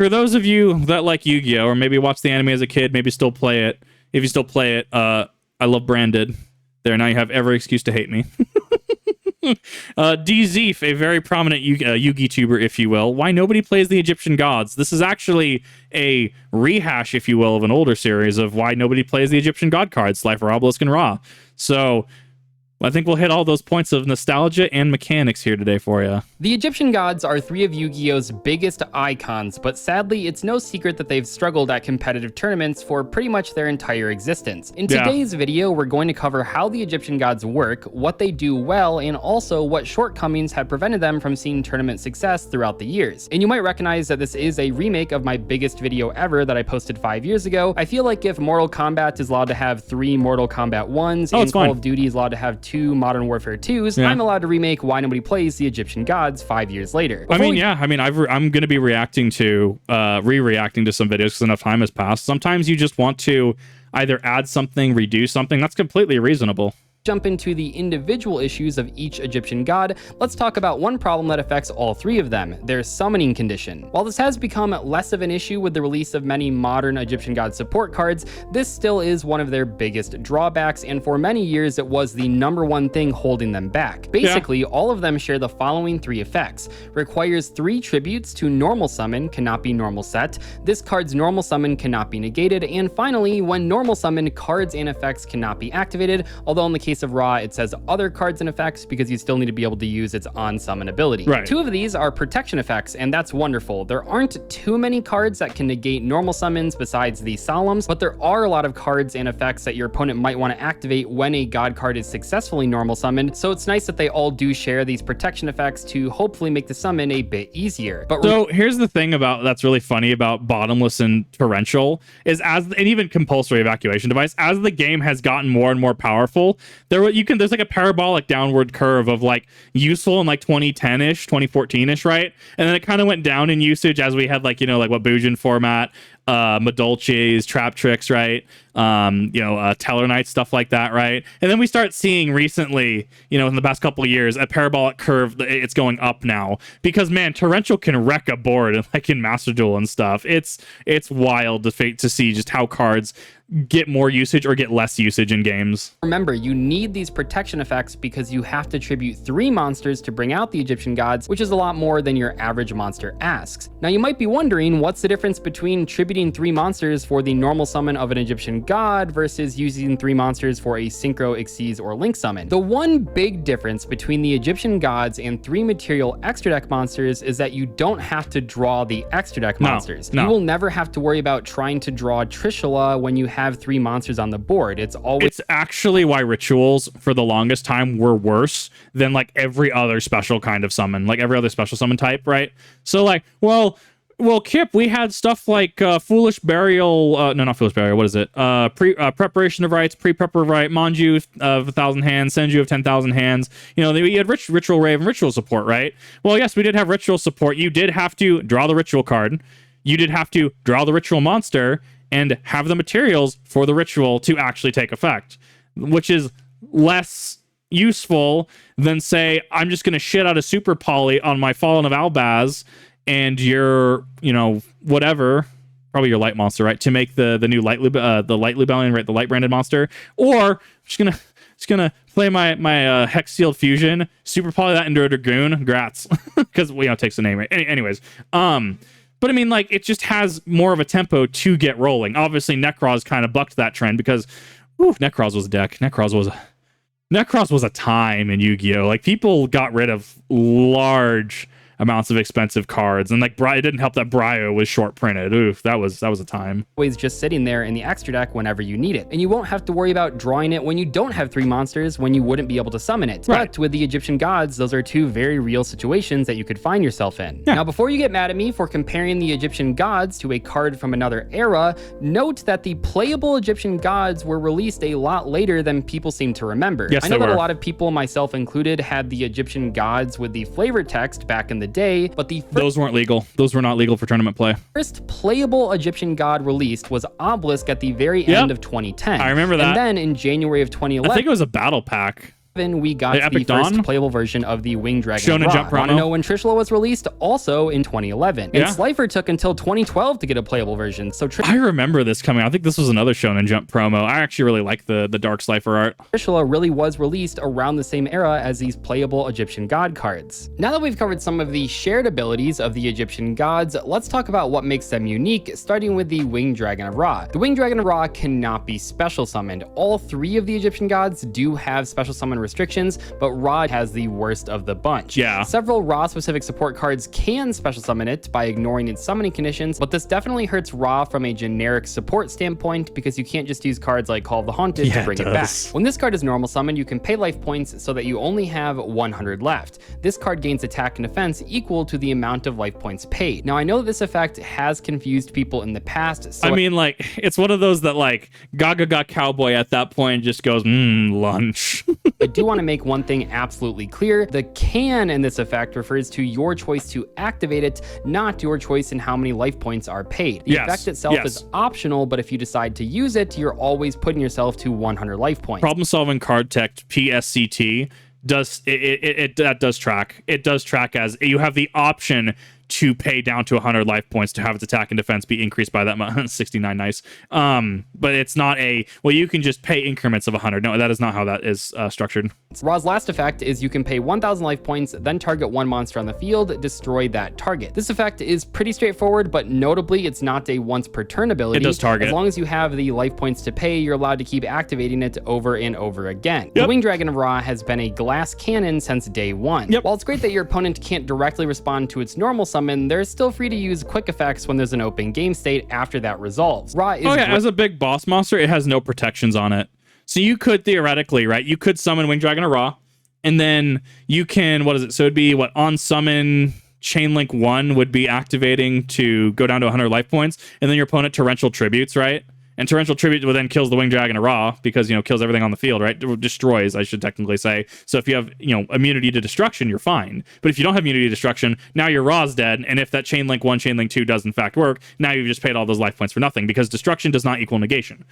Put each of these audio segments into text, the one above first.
For those of you that like Yu-Gi-Oh, or maybe watched the anime as a kid, maybe still play it. If you still play it, I love Branded. There, now you have every excuse to hate me. Dzeeff, a very prominent Yu-Gi tuber, if you will. Why nobody plays the Egyptian gods? This is actually a rehash, if you will, of an older series of why nobody plays the Egyptian god cards, Slifer, Obelisk, and Ra. So I think we'll hit all those points of nostalgia and mechanics here today for you. The Egyptian gods are three of Yu-Gi-Oh's biggest icons, but sadly, it's no secret that they've struggled at competitive tournaments for pretty much their entire existence. In today's video, we're going to cover how the Egyptian gods work, what they do well, and also what shortcomings have prevented them from seeing tournament success throughout the years. And you might recognize that this is a remake of my biggest video ever that I posted 5 years ago. I feel like if Mortal Kombat is allowed to have 3 Mortal Kombat 1s, and Call of Duty is allowed to have 2 Modern Warfare 2s, I'm allowed to remake Why Nobody Plays the Egyptian Gods 5 years later. I'm going to be reacting to, re-reacting to some videos because enough time has passed. Sometimes you just want to either add something, redo something. That's completely reasonable. Jump into the individual issues of each Egyptian god, let's talk about one problem that affects all 3 of them, their summoning condition. While this has become less of an issue with the release of many modern Egyptian god support cards, this still is one of their biggest drawbacks, and for many years it was the #1 thing holding them back. Basically, all of them share the following 3 effects. Requires 3 tributes to normal summon, cannot be normal set. This card's normal summon cannot be negated, and finally, when normal summon, cards and effects cannot be activated, although in the case of Ra, it says other cards and effects because you still need to be able to use its on-summon ability. 2 of these are protection effects, and that's wonderful. There aren't too many cards that can negate normal summons besides the Solemns, but there are a lot of cards and effects that your opponent might want to activate when a god card is successfully normal summoned, so it's nice that they all do share these protection effects to hopefully make the summon a bit easier. But so here's the thing about that's really funny about Bottomless and Torrential is and even Compulsory Evacuation Device, as the game has gotten more and more powerful, there's like a parabolic downward curve of like useful in like 2010-ish, 2014-ish, right? And then it kind of went down in usage as we had like, like what Bujin format, Madolches, Trap Tricks, right? Teller Knight, stuff like that, right? And then we start seeing recently, in the past couple of years, a parabolic curve. It's going up now because, man, Torrential can wreck a board like in Master Duel and stuff. It's wild to see just how cards get more usage or get less usage in games. Remember, you need these protection effects because you have to tribute 3 monsters to bring out the Egyptian gods, which is a lot more than your average monster asks. Now, you might be wondering, what's the difference between tributing 3 monsters for the normal summon of an Egyptian god versus using 3 monsters for a Synchro, Xyz, or Link summon? The one big difference between the Egyptian gods and 3 material extra deck monsters is that you don't have to draw the extra deck monsters. You will never have to worry about trying to draw Trishula when you have 3 monsters on the board. It's actually why rituals for the longest time were worse than like every other special kind of summon, like every other special summon type, right? So like, well, Kip, we had stuff like Foolish Burial, no, not Foolish Burial, what is it? Preparation of Rites, Pre-Prepper of Rite, Manju of 1,000 hands, Senju of 10,000 hands. We had Ritual Rave and Ritual support, right? Well, yes, we did have Ritual support. You did have to draw the Ritual card. You did have to draw the Ritual monster and have the materials for the ritual to actually take effect, which is less useful than, say, I'm just going to shit out a super poly on my Fallen of Albaz and your, whatever, probably your light monster, right, to make the new light Lubellion, right, the light branded monster, or I'm just gonna play my Hex Sealed Fusion, super poly that into a Dragoon, grats, because it takes the name, right? Anyways, but I mean, like, it just has more of a tempo to get rolling. Obviously, Necros kind of bucked that trend because, Necros was a deck. Necros was a time in Yu-Gi-Oh! Like, people got rid of large amounts of expensive cards, and like it didn't help that Brio was short printed. Oof, that was a time. Always just sitting there in the extra deck whenever you need it, and you won't have to worry about drawing it when you don't have 3 monsters when you wouldn't be able to summon it. Right. But with the Egyptian gods, those are 2 very real situations that you could find yourself in. Now, before you get mad at me for comparing the Egyptian gods to a card from another era, note that the playable Egyptian gods were released a lot later than people seem to remember. Yes, I know that a lot of people, myself included, had the Egyptian gods with the flavor text back in the day, but those weren't legal. Those were not legal for tournament play. First playable Egyptian god released was Obelisk at the very end of 2010. I remember that. And then in January of 2011, I think it was a battle pack. Then we got The the Epic first Dawn? playable version of the Winged Dragon Shonen Ra. Jump Want to promo? know when Trishula was released? Also in 2011. Yeah. And Slifer took until 2012 to get a playable version. So I remember this coming. I think this was another Shonen Jump promo. I actually really like the Dark Slifer art. Trishula really was released around the same era as these playable Egyptian god cards. Now that we've covered some of the shared abilities of the Egyptian gods, let's talk about what makes them unique, starting with the Winged Dragon of Ra. The Winged Dragon of Ra cannot be special summoned. All three of the Egyptian gods do have special summon restrictions, but Ra has the worst of the bunch. Yeah. Several Ra specific support cards can special summon it by ignoring its summoning conditions, but this definitely hurts Ra from a generic support standpoint because you can't just use cards like Call of the Haunted to bring it back. When this card is normal summoned, you can pay life points so that you only have 100 left. This card gains attack and defense equal to the amount of life points paid. Now I know that this effect has confused people in the past, so I mean, like, it's one of those that, like, Gaga Cowboy at that point just goes, lunch. I do want to make one thing absolutely clear. The can in this effect refers to your choice to activate it, not your choice in how many life points are paid. The effect itself is optional, but if you decide to use it, you're always putting yourself to 100 life points. Problem solving card tech PSCT does that does track. It does track as you have the option to pay down to 100 life points to have its attack and defense be increased by that much. 69, nice. But it's not you can just pay increments of 100. No, that is not how that is structured. Ra's last effect is you can pay 1,000 life points, then target one monster on the field, destroy that target. This effect is pretty straightforward, but notably it's not a once per turn ability. It does target. As long as you have the life points to pay, you're allowed to keep activating it over and over again. The Winged Dragon of Ra has been a glass cannon since day one. While it's great that your opponent can't directly respond to its normal summon, they're still free to use quick effects when there's an open game state after that resolves. Ra is as a big boss monster, it has no protections on it. So you could theoretically, right? You could summon Winged Dragon of Ra, and then you can, so it'd be on summon Chainlink 1 would be activating to go down to 100 life points, and then your opponent torrential tributes, right? And torrential tribute then kills the Winged Dragon of Ra because, kills everything on the field, right? Destroys, I should technically say. So if you have, immunity to destruction, you're fine. But if you don't have immunity to destruction, now your Ra's dead. And if that Chainlink 1, Chainlink 2 does in fact work, now you've just paid all those life points for nothing because destruction does not equal negation.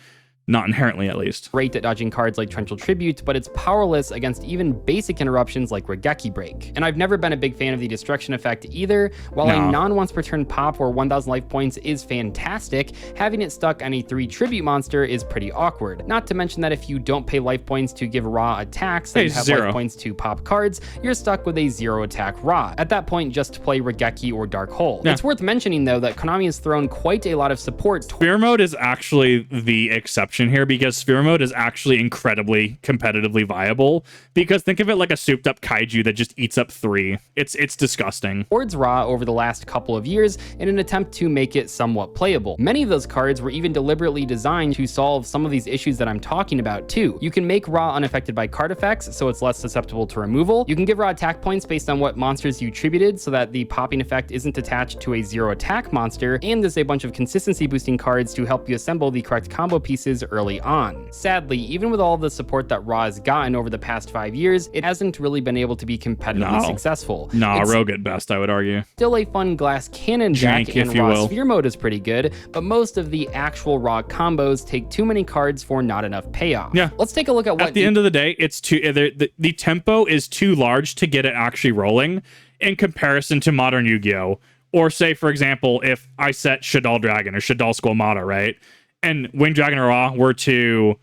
Not inherently, at least. Great at dodging cards like Torrential Tribute, but it's powerless against even basic interruptions like Regeki Break. And I've never been a big fan of the destruction effect either. While a non-once per turn pop or 1,000 life points is fantastic, having it stuck on a 3 tribute monster is pretty awkward. Not to mention that if you don't pay life points to give Ra attacks and have life points to pop cards, you're stuck with a 0 attack Ra. At that point, just play Regeki or Dark Hole. It's worth mentioning though that Konami has thrown quite a lot of support. Sphere mode is actually the exception here because sphere mode is actually incredibly competitively viable, because think of it like a souped up kaiju that just eats up 3. It's disgusting. Towards Ra over the last couple of years in an attempt to make it somewhat playable. Many of those cards were even deliberately designed to solve some of these issues that I'm talking about too. You can make Ra unaffected by card effects, so it's less susceptible to removal. You can give Ra attack points based on what monsters you tributed so that the popping effect isn't attached to a 0 attack monster, and there's a bunch of consistency boosting cards to help you assemble the correct combo pieces early on. Sadly, even with all the support that Ra has gotten over the past 5 years, it hasn't really been able to be competitively successful. Rogue at best, I would argue. Still a fun glass cannon deck, and Ra sphere mode is pretty good, but most of the actual Ra combos take too many cards for not enough payoff. Let's take a look at what... At the end of the day, it's too the tempo is too large to get it actually rolling in comparison to modern Yu-Gi-Oh! Or say, for example, if I set Shadal Dragon or Shadal Squamata, right? And Winged Dragon Ra were to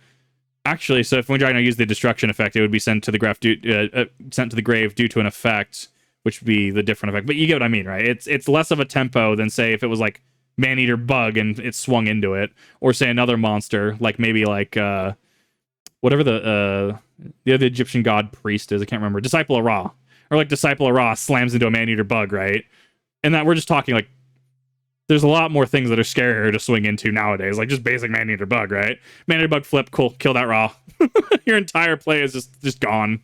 actually, so if Winged Dragon used the destruction effect, it would be sent to the grave due to an effect, which would be the different effect. But you get what I mean, right? It's less of a tempo than say if it was like Maneater Bug and it swung into it, or say another monster like maybe like whatever the other Egyptian god priest is. I can't remember. Disciple of Ra, or like Disciple of Ra slams into a Maneater Bug, right? And that we're just talking like. There's a lot more things that are scarier to swing into nowadays, like just basic Maneater Bug, right? Maneater Bug flip, cool, kill that Ra. Your entire play is just gone.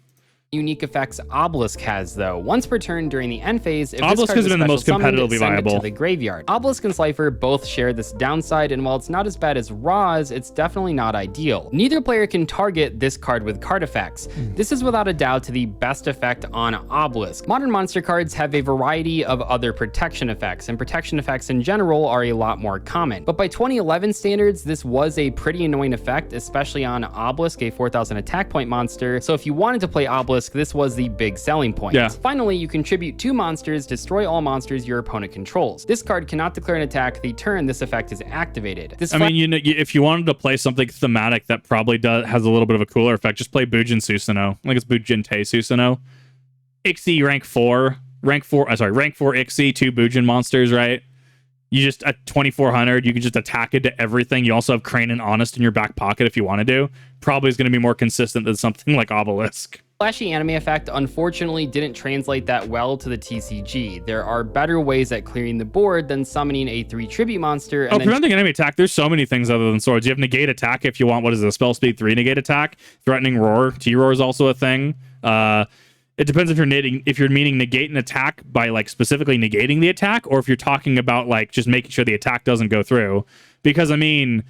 Unique effects Obelisk has, though. Once per turn during the end phase, if Obelisk this card has was been the most special summoned, competitively send it viable. to the graveyard. Obelisk and Slifer both share this downside, and while it's not as bad as Ra's, it's definitely not ideal. Neither player can target this card with card effects. This is without a doubt the best effect on Obelisk. Modern monster cards have a variety of other protection effects, and protection effects in general are a lot more common. But by 2011 standards, this was a pretty annoying effect, especially on Obelisk, a 4,000 attack point monster. So if you wanted to play Obelisk, this was the big selling point. Yeah. Finally, you contribute 2 monsters, destroy all monsters your opponent controls. This card cannot declare an attack the turn this effect is activated. I mean, you know, if you wanted to play something thematic that probably has a little bit of a cooler effect, just play Bujin Susanoo. I think it's Bujinte Susanoo. Ixie rank 4 Ixie, 2 Bujin monsters, right? You just, at 2400, you can just attack it to everything. You also have Crane and Honest in your back pocket if you want to do. Probably is going to be more consistent than something like Obelisk. Flashy anime effect unfortunately didn't translate that well to the TCG. There are better ways at clearing the board than summoning a 3 tribute monster and preventing enemy attack, there's so many things other than swords. You have negate attack if you want, what is it, a spell speed 3 negate attack. Threatening roar, T-roar is also a thing. It depends if you're meaning negate an attack by like specifically negating the attack, or if you're talking about like just making sure the attack doesn't go through. Because I mean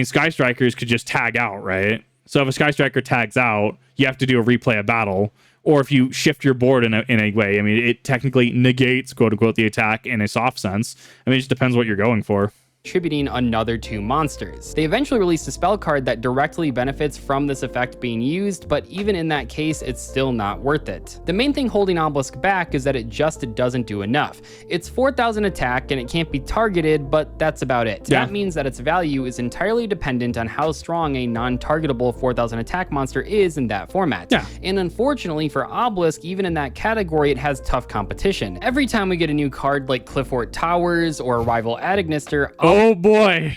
Sky Strikers could just tag out, right? So if a Sky Striker tags out, you have to do a replay of battle. Or if you shift your board in a way, I mean, it technically negates, quote unquote, the attack in a soft sense. I mean, it just depends what you're going for. contributing another 2 monsters. They eventually released a spell card that directly benefits from this effect being used, but even in that case, it's still not worth it. The main thing holding Obelisk back is that it just doesn't do enough. It's 4,000 attack and it can't be targeted, but that's about it. Yeah. That means that its value is entirely dependent on how strong a non-targetable 4,000 attack monster is in that format. Yeah. And unfortunately for Obelisk, even in that category, it has tough competition. Every time we get a new card like Cliffort Towers or Rival Adignister, oh boy,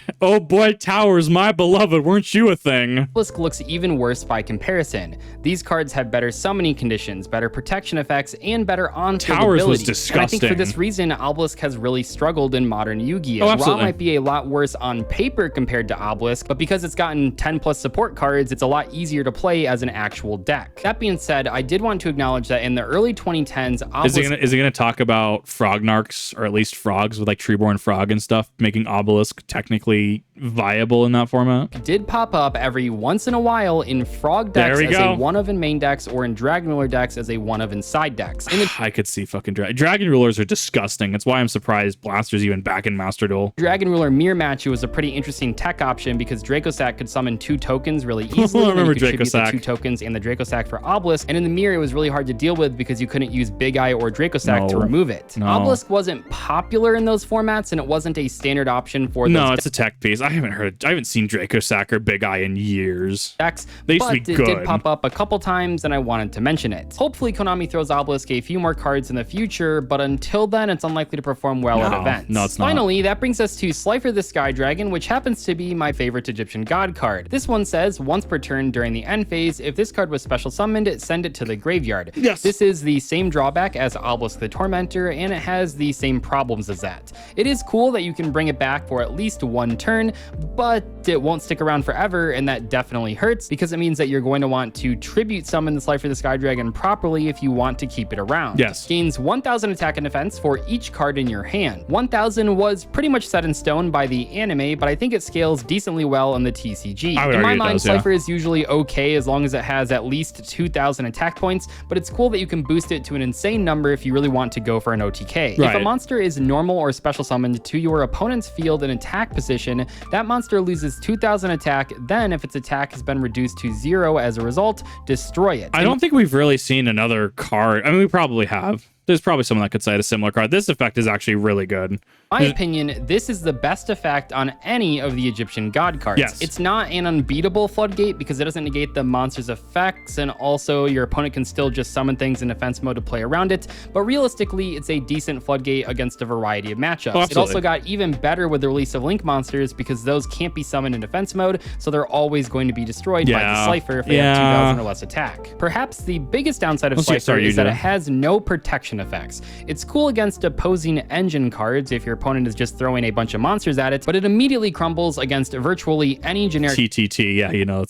Towers, my beloved, weren't you a thing? Obelisk looks even worse by comparison. These cards have better summoning conditions, better protection effects, and better on-field Towers abilities. was disgusting. And I think for this reason, Obelisk has really struggled in modern Yu-Gi-Oh! Oh, Ra absolutely. might be a lot worse on paper compared to Obelisk, but because it's gotten 10 plus support cards, it's a lot easier to play as an actual deck. That being said, I did want to acknowledge that in the early 2010s, Obelisk Is he gonna talk about Frognarks, or at least frogs with like Treeborn Frog and stuff, making Obelisk technically viable in that format? did pop up every once in a while in Frog There decks we as go. a one-of in main decks or in Dragon Ruler decks as a one-of in side decks. In the I could see fucking Dragon Rulers are disgusting. That's why I'm surprised Blaster's even back in Master Duel. Dragon Ruler Mirror Match, it was a pretty interesting tech option because Dracosack could summon 2 tokens really easily. I and then remember you could tribute the Dracosack. 2 tokens and the Dracosack for Obelisk. And in the mirror, it was really hard to deal with because you couldn't use Big Eye or Dracosack to No. remove it. No. Obelisk wasn't popular in those formats, and it wasn't a standard option for those No, it's a tech piece. I haven't seen Dracosack or Big Eye in years. decks, They used but to be it good. did pop up a couple times, and I wanted to mention it. Hopefully, Konami throws Obelisk a few more cards in the future, but until then, it's unlikely to perform well at No, events. no, it's not. Finally, that brings us to Slifer the Sky Dragon, which happens to be my favorite Egyptian god card. This one says, once per turn during the end phase, if this card was special summoned, send it to the graveyard. Yes. This is the same drawback as Obelisk the Tormentor, and it has the same problems as that. It is cool that you can bring it back for at least 1 turn, but it won't stick around forever, and that definitely hurts because it means that you're going to want to tribute summon the Slifer the Sky Dragon properly if you want to keep it around. Yes. Gains 1,000 attack and defense for each card in your hand. 1,000 was pretty much set in stone by the anime, but I think it scales decently well in the TCG. I would In my argue it mind, does, yeah. Slifer is usually okay as long as it has at least 2,000 attack points, but it's cool that you can boost it to an insane number if you really want to go for an OTK. If a Right. monster is normal or special summoned to your opponent's field in attack position, that monster loses 2,000 attack. Then, if its attack has been reduced to 0 as a result, destroy it. I don't think we've really seen another card. I mean, we probably have. There's probably someone that could cite a similar card. This effect is actually really good. My opinion, this is the best effect on any of the Egyptian god cards. Yes. It's not an unbeatable floodgate because it doesn't negate the monster's effects, and also your opponent can still just summon things in defense mode to play around it, but realistically, it's a decent floodgate against a variety of matchups. Oh, It absolutely. also got even better with the release of Link monsters because those can't be summoned in defense mode, so they're always going to be destroyed by the Yeah. Slifer if they have 2,000 or less attack. Perhaps the biggest downside of Let's see, Slifer sorry, you is that do it it. has no protection effects. It's cool against opposing engine cards if your opponent is just throwing a bunch of monsters at it, but it immediately crumbles against virtually any generic TTT. Yeah, you know,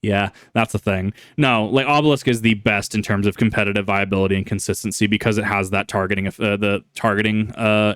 yeah, that's the thing. No, like Obelisk is the best in terms of competitive viability and consistency because it has that targeting,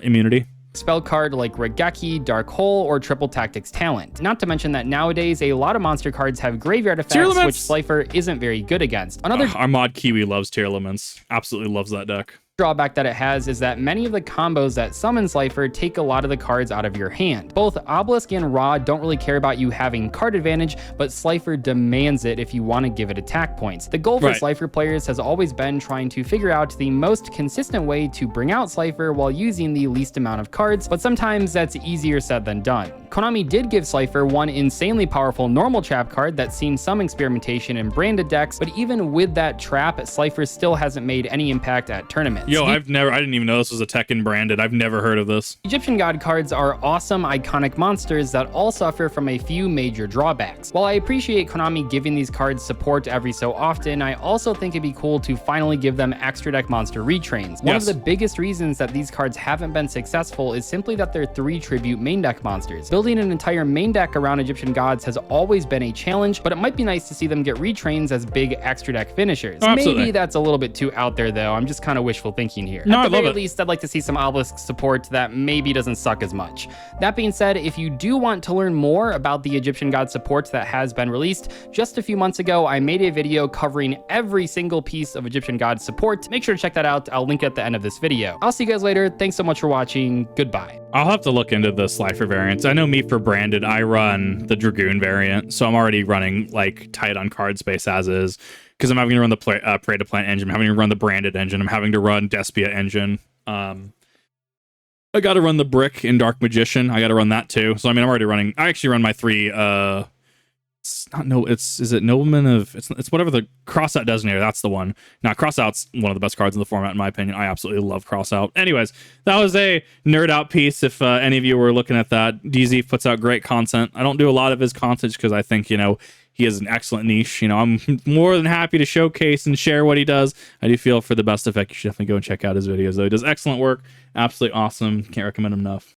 immunity. spell card like Regeki, Dark Hole, or Triple Tactics Talent. Not to mention that nowadays a lot of monster cards have graveyard effects, which Slifer isn't very good against. Another our mod Kiwi loves Tearlaments. Absolutely loves that deck. drawback that it has is that many of the combos that summon Slifer take a lot of the cards out of your hand. Both Obelisk and Ra don't really care about you having card advantage, but Slifer demands it if you want to give it attack points. The goal for Slifer players has always been trying to figure out the most consistent way to bring out Slifer while using the least amount of cards, but sometimes that's easier said than done. Konami did give Slifer one insanely powerful normal trap card that's seen some experimentation in branded decks, but even with that trap, Slifer still hasn't made any impact at tournaments. Yo, I didn't even know this was a Tekken branded. I've never heard of this. Egyptian God cards are awesome, iconic monsters that all suffer from a few major drawbacks. While I appreciate Konami giving these cards support every so often, I also think it'd be cool to finally give them extra deck monster retrains. One of the biggest reasons that these cards haven't been successful is simply that they're 3 tribute main deck monsters. Building an entire main deck around Egyptian gods has always been a challenge, but it might be nice to see them get retrains as big extra deck finishers. Oh, maybe that's a little bit too out there though. I'm just kind of wishful thinking here. No, At the very least, I'd like to see some Obelisk support that maybe doesn't suck as much. That being said, if you do want to learn more about the Egyptian God support that has been released, just a few months ago, I made a video covering every single piece of Egyptian God support. Make sure to check that out. I'll link it at the end of this video. I'll see you guys later. Thanks so much for watching. Goodbye. I'll have to look into the Slifer variants. I know me for branded, I run the Dragoon variant, so I'm already running like tight on card space as is, because I'm having to run the Prey to Plant engine, I'm having to run the branded engine, I'm having to run Despia engine. I got to run the Brick in Dark Magician. I got to run that too. So I mean, I'm already running. I actually run my 3. Is it Nobleman of? It's whatever the Crossout Designator. That's the one. Now Crossout's one of the best cards in the format in my opinion. I absolutely love Crossout. Anyways, that was a nerd out piece. If any of you were looking at that, Dzeeff puts out great content. I don't do a lot of his content because I think he has an excellent niche. I'm more than happy to showcase and share what he does. I do feel for the best effect, you should definitely go and check out his videos though. He does excellent work. Absolutely awesome. Can't recommend him enough.